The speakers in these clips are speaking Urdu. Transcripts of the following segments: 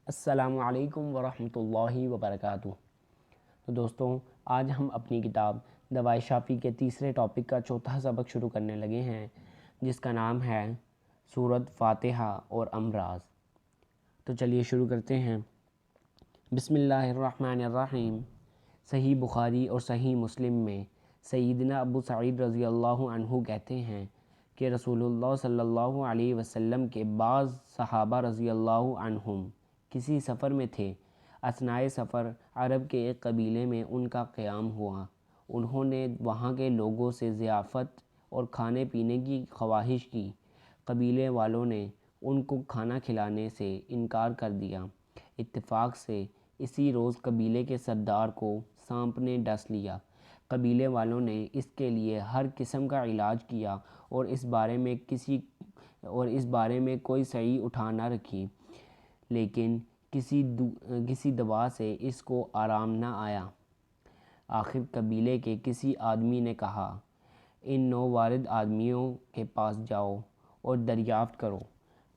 السلام علیکم ورحمۃ اللہ وبرکاتہ۔ تو دوستوں، آج ہم اپنی کتاب دوائے شافی کے تیسرے ٹاپک کا چوتھا سبق شروع کرنے لگے ہیں، جس کا نام ہے سورۃ فاتحہ اور امراض۔ تو چلیے شروع کرتے ہیں۔ بسم اللہ الرحمن الرحیم۔ صحیح بخاری اور صحیح مسلم میں سیدنا ابو سعید رضی اللہ عنہ کہتے ہیں کہ رسول اللہ صلی اللہ علیہ وسلم کے بعض صحابہ رضی اللہ عنہم کسی سفر میں تھے۔ اثنائے سفر عرب کے ایک قبیلے میں ان کا قیام ہوا۔ انہوں نے وہاں کے لوگوں سے ضیافت اور کھانے پینے کی خواہش کی۔ قبیلے والوں نے ان کو کھانا کھلانے سے انکار کر دیا۔ اتفاق سے اسی روز قبیلے کے سردار کو سانپ نے ڈس لیا۔ قبیلے والوں نے اس کے لیے ہر قسم کا علاج کیا اور اس بارے میں کوئی سعی اٹھا نہ رکھی، لیکن کسی دوا سے اس کو آرام نہ آیا۔ آخر قبیلے کے کسی آدمی نے کہا، ان نووارد آدمیوں کے پاس جاؤ اور دریافت کرو،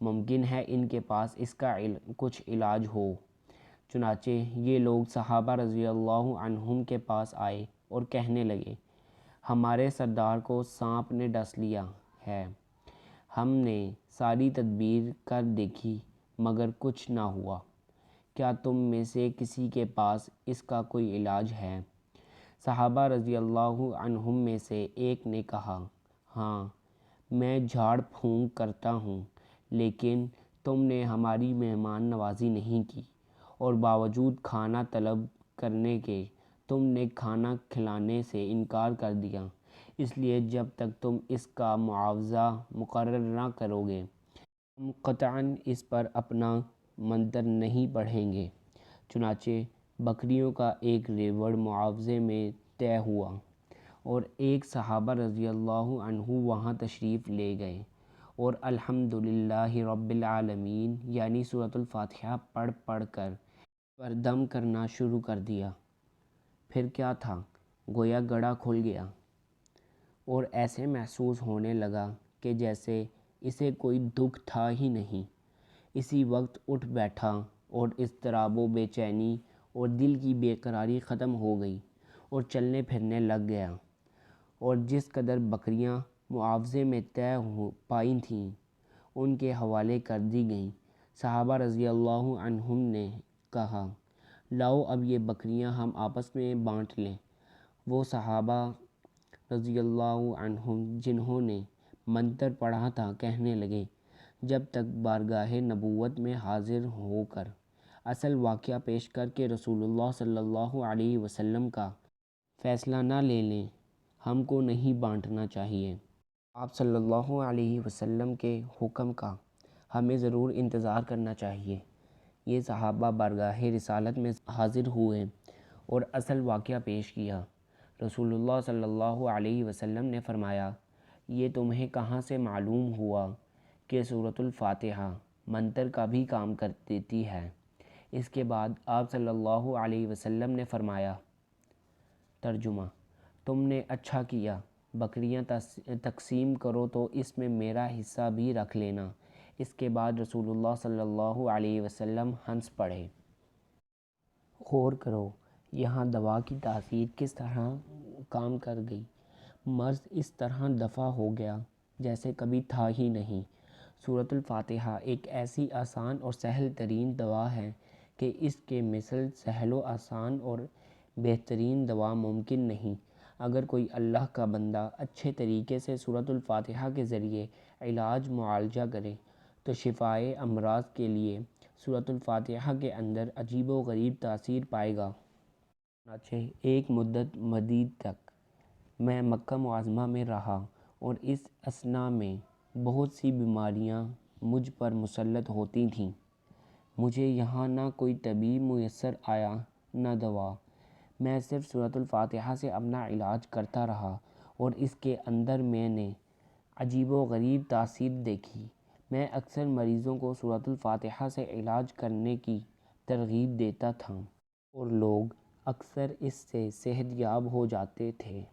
ممکن ہے ان کے پاس اس کا کچھ علاج ہو۔ چنانچہ یہ لوگ صحابہ رضی اللہ عنہم کے پاس آئے اور کہنے لگے، ہمارے سردار کو سانپ نے ڈس لیا ہے۔ ہم نے ساری تدبیر کر دیکھی مگر کچھ نہ ہوا۔ کیا تم میں سے کسی کے پاس اس کا کوئی علاج ہے؟ صحابہ رضی اللہ عنہم میں سے ایک نے کہا، ہاں، میں جھاڑ پھونک کرتا ہوں، لیکن تم نے ہماری مہمان نوازی نہیں کی، اور باوجود کھانا طلب کرنے کے تم نے کھانا کھلانے سے انکار کر دیا۔ اس لیے جب تک تم اس کا معاوضہ مقرر نہ کرو گے، ہم قطعاً اس پر اپنا منتر نہیں پڑھیں گے۔ چنانچہ بکریوں کا ایک ریوڑ معاوضے میں طے ہوا اور ایک صحابہ رضی اللہ عنہ وہاں تشریف لے گئے اور الحمدللہ رب العالمین یعنی سورۃ الفاتحہ پڑھ کر پر دم کرنا شروع کر دیا۔ پھر کیا تھا، گویا گڑھا کھل گیا اور ایسے محسوس ہونے لگا کہ جیسے اسے کوئی دکھ تھا ہی نہیں۔ اسی وقت اٹھ بیٹھا اور اضطراب و بے چینی اور دل کی بے قراری ختم ہو گئی اور چلنے پھرنے لگ گیا، اور جس قدر بکریاں معاوضے میں طے پائی تھیں ان کے حوالے کر دی گئیں۔ صحابہ رضی اللہ عنہم نے کہا، لاؤ اب یہ بکریاں ہم آپس میں بانٹ لیں۔ وہ صحابہ رضی اللہ عنہم جنہوں نے منتر پڑھا تھا کہنے لگے، جب تک بارگاہ نبوت میں حاضر ہو کر اصل واقعہ پیش کر کے رسول اللہ صلی اللہ علیہ وسلم کا فیصلہ نہ لے لیں، ہم کو نہیں بانٹنا چاہیے۔ آپ صلی اللہ علیہ وسلم کے حکم کا ہمیں ضرور انتظار کرنا چاہیے۔ یہ صحابہ بارگاہ رسالت میں حاضر ہوئے اور اصل واقعہ پیش کیا۔ رسول اللہ صلی اللہ علیہ وسلم نے فرمایا، یہ تمہیں کہاں سے معلوم ہوا کہ سورۃ الفاتحہ منتر کا بھی کام کر دیتی ہے؟ اس کے بعد آپ صلی اللہ علیہ وسلم نے فرمایا، ترجمہ، تم نے اچھا کیا، بکریاں تقسیم کرو تو اس میں میرا حصہ بھی رکھ لینا۔ اس کے بعد رسول اللہ صلی اللہ علیہ وسلم ہنس پڑے۔ غور کرو یہاں دوا کی تاثیر کس طرح کام کر گئی۔ مرض اس طرح دفع ہو گیا جیسے کبھی تھا ہی نہیں۔ سورۃ الفاتحہ ایک ایسی آسان اور سہل ترین دوا ہے کہ اس کے مثل سہل و آسان اور بہترین دوا ممکن نہیں۔ اگر کوئی اللہ کا بندہ اچھے طریقے سے سورۃ الفاتحہ کے ذریعے علاج معالجہ کرے تو شفائے امراض کے لیے سورۃ الفاتحہ کے اندر عجیب و غریب تاثیر پائے گا۔ چنانچہ ایک مدت مدید تک میں مکہ معظمہ میں رہا اور اس اثناء میں بہت سی بیماریاں مجھ پر مسلط ہوتی تھیں۔ مجھے یہاں نہ کوئی طبیب میسر آیا نہ دوا۔ میں صرف سورۃ الفاتحہ سے اپنا علاج کرتا رہا اور اس کے اندر میں نے عجیب و غریب تاثیر دیکھی۔ میں اکثر مریضوں کو سورۃ الفاتحہ سے علاج کرنے کی ترغیب دیتا تھا اور لوگ اکثر اس سے صحت یاب ہو جاتے تھے۔